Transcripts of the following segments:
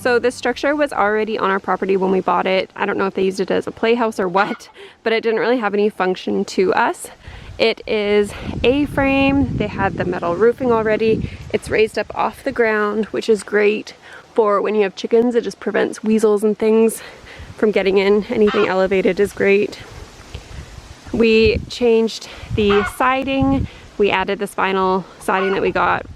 So this structure was already on our property when we bought it. I don't know if they used it as a playhouse or what, but it didn't really have any function to us. It is A-frame. They had the metal roofing already. It's raised up off the ground, which is great for when you have chickens. It just prevents weasels and things from getting in. Anything elevated is great. We changed the siding. We added this vinyl siding that we got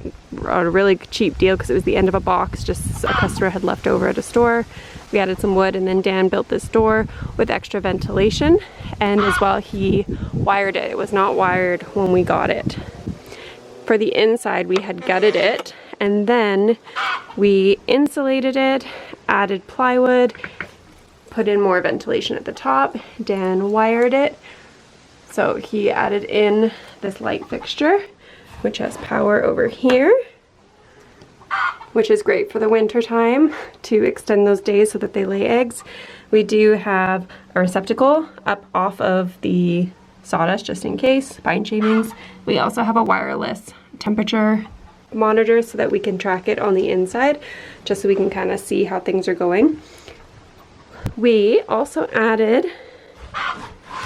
on a really cheap deal because it was the end of a box, just a customer had left over at a store. We added some wood, and then Dan built this door with extra ventilation, and as well he wired it. It was not wired when we got it. For the inside we had gutted it, and then we insulated it, added plywood, put in more ventilation at the top. Dan wired it. So he added in this light fixture, which has power over here, which is great for the winter time to extend those days so that they lay eggs. We do have a receptacle up off of the sawdust just in case, pine shavings. We also have a wireless temperature monitor so that we can track it on the inside, just so we can kind of see how things are going. We also added,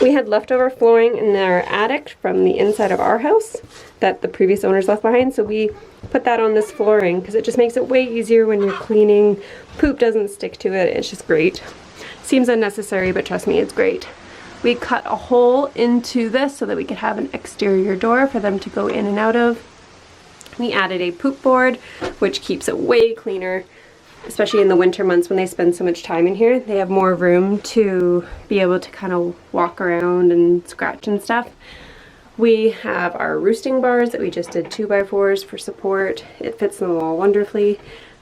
we had leftover flooring in our attic from the inside of our house that the previous owners left behind, so we put that on this flooring because it just makes it way easier when you're cleaning. Poop doesn't stick to it. It's just great. Seems unnecessary, but trust me, it's great. We cut a hole into this so that we could have an exterior door for them to go in and out of. We added a poop board, which keeps it way cleaner, especially in the winter months when they spend so much time in here. They have more room to be able to kind of walk around and scratch and stuff. We have our roosting bars that we just did 2x4s for support. It fits in the wall wonderfully.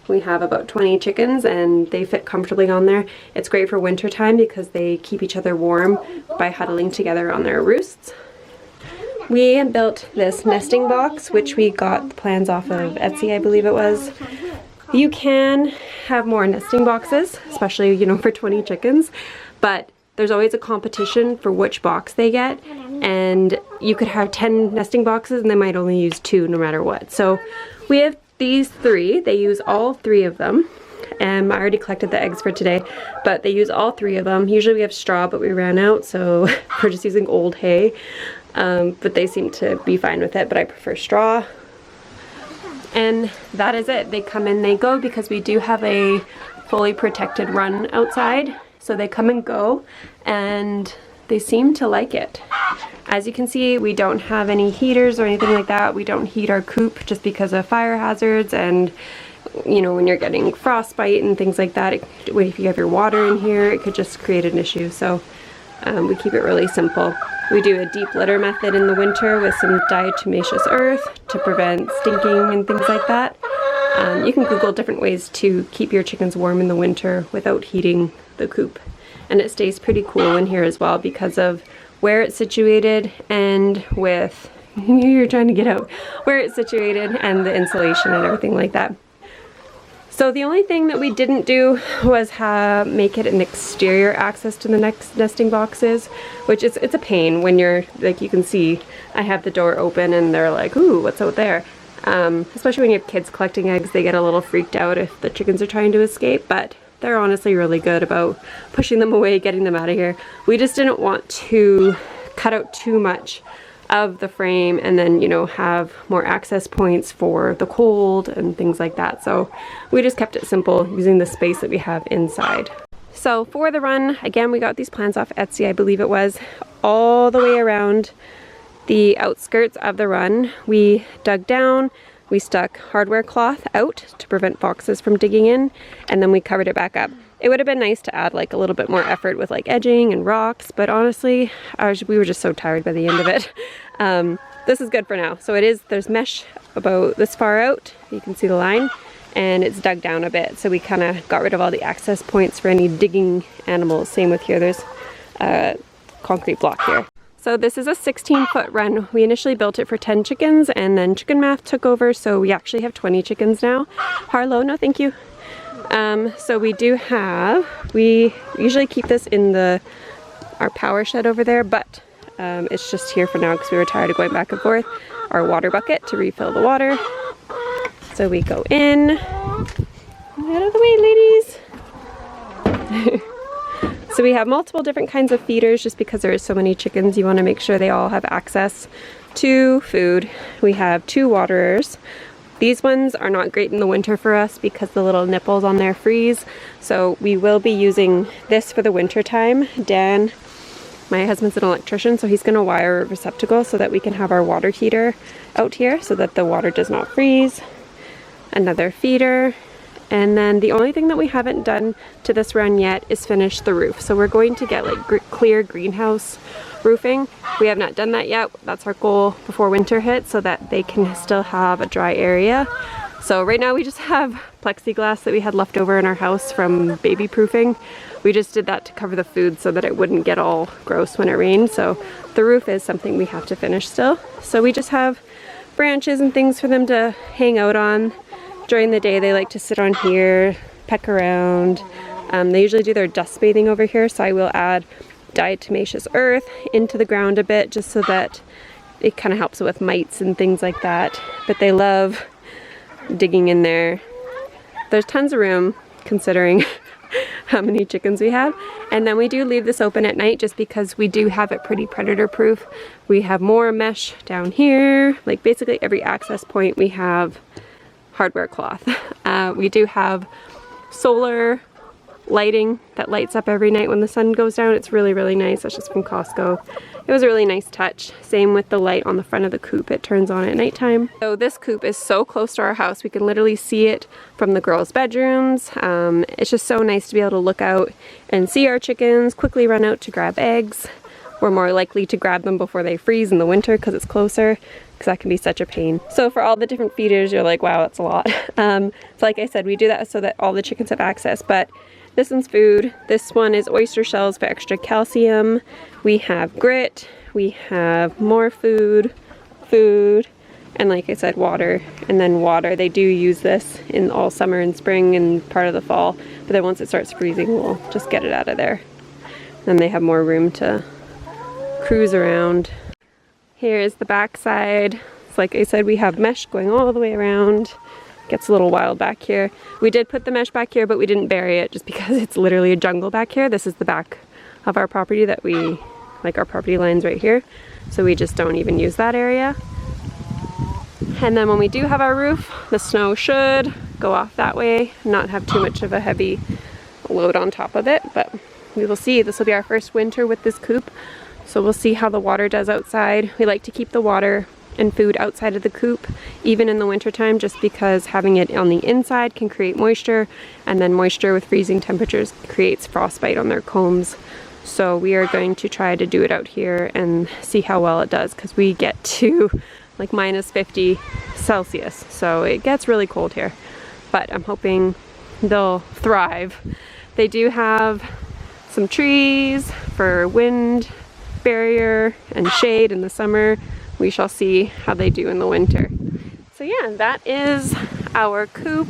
We have about 20 chickens and they fit comfortably on there. It's great for winter time because they keep each other warm by huddling together on their roosts. We built this nesting box, which we got the plans off of Etsy, I believe it was. You can have more nesting boxes, especially, you know, for 20 chickens, but there's always a competition for which box they get, and you could have 10 nesting boxes and they might only use 2 no matter what. So we have these 3. They use all 3 of them, and I already collected the eggs for today, but they use all 3 of them. Usually we have straw, but we ran out, so we're just using old hay, but they seem to be fine with it, but I prefer straw. And that is it. They come in, they go, because we do have a fully protected run outside. So they come and go, and they seem to like it. As you can see, we don't have any heaters or anything like that. We don't heat our coop just because of fire hazards, and you know, when you're getting frostbite and things like that, if you have your water in here, it could just create an issue. So we keep it really simple. We do a deep litter method in the winter with some diatomaceous earth to prevent stinking and things like that. You can Google different ways to keep your chickens warm in the winter without heating the coop. And it stays pretty cool in here as well because of where it's situated, and with, you're trying to get out, where it's situated and the insulation and everything like that. So the only thing that we didn't do was make it an exterior access to the next nesting boxes, which is, it's a pain when you're, like you can see, I have the door open and they're like, ooh, what's out there? Especially when you have kids collecting eggs, they get a little freaked out if the chickens are trying to escape, but they're honestly really good about pushing them away, getting them out of here. We just didn't want to cut out too much of the frame and then, you know, have more access points for the cold and things like that. So we just kept it simple using the space that we have inside. So for the run, again, we got these plans off Etsy, I believe it was, all the way around the outskirts of the run. We dug down, we stuck hardware cloth out to prevent foxes from digging in, and then we covered it back up. It would have been nice to add like a little bit more effort with like edging and rocks, but honestly, we were just so tired by the end of it. This is good for now. So there's mesh about this far out, you can see the line, and it's dug down a bit. So we kind of got rid of all the access points for any digging animals. Same with here, there's a concrete block here. So this is a 16-foot run. We initially built it for 10 chickens, and then chicken math took over, so we actually have 20 chickens now. Harlow, no thank you. So we usually keep this in our power shed over there, but it's just here for now because we were tired of going back and forth. Our water bucket to refill the water. So we go in. Out of the way, ladies. So we have multiple different kinds of feeders just because there are so many chickens. You want to make sure they all have access to food. We have 2 waterers. These ones are not great in the winter for us because the little nipples on there freeze. So we will be using this for the winter time. Dan, my husband's an electrician, so he's going to wire a receptacle so that we can have our water heater out here so that the water does not freeze. Another feeder. And then the only thing that we haven't done to this run yet is finish the roof. So we're going to get like clear greenhouse roofing. We have not done that yet. That's our goal before winter hits so that they can still have a dry area. So right now we just have plexiglass that we had left over in our house from baby proofing. We just did that to cover the food so that it wouldn't get all gross when it rained. So the roof is something we have to finish still. So we just have branches and things for them to hang out on. During the day they like to sit on here, peck around. They usually do their dust bathing over here, so I will add diatomaceous earth into the ground a bit just so that it kind of helps with mites and things like that. But they love digging in there. There's tons of room considering how many chickens we have. And then we do leave this open at night just because we do have it pretty predator proof. We have more mesh down here. Like basically every access point we have hardware cloth. We do have solar lighting that lights up every night when the sun goes down. It's really, really nice. That's just from Costco. It was a really nice touch. Same with the light on the front of the coop. It turns on at nighttime. So this coop is so close to our house. We can literally see it from the girls' bedrooms. It's just so nice to be able to look out and see our chickens, quickly run out to grab eggs. We're more likely to grab them before they freeze in the winter because it's closer, because that can be such a pain. So for all the different feeders, you're like, wow, that's a lot. So like I said, we do that so that all the chickens have access, but this one's food. This one is oyster shells for extra calcium. We have grit, we have more food, and like I said, water. And then water, they do use this in all summer and spring and part of the fall, but then once it starts freezing, we'll just get it out of there. Then they have more room to cruise around. Here is the back side. So like I said, we have mesh going all the way around. Gets a little wild back here. We did put the mesh back here, but we didn't bury it just because it's literally a jungle back here. This is the back of our property that we, like our property line's right here. So we just don't even use that area. And then when we do have our roof, the snow should go off that way, not have too much of a heavy load on top of it, but we will see. This will be our first winter with this coop. So we'll see how the water does outside. We like to keep the water and food outside of the coop, even in the winter time, just because having it on the inside can create moisture, and then moisture with freezing temperatures creates frostbite on their combs. So we are going to try to do it out here and see how well it does, because we get to like minus 50 Celsius. So it gets really cold here, but I'm hoping they'll thrive. They do have some trees for wind barrier and shade in the summer. We shall see how they do in the winter. So yeah, that is our coop.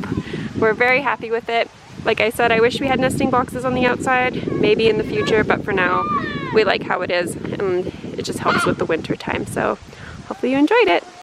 We're very happy with it. Like I said, I wish we had nesting boxes on the outside, maybe in the future, but for now, we like how it is, and it just helps with the winter time. So hopefully you enjoyed it.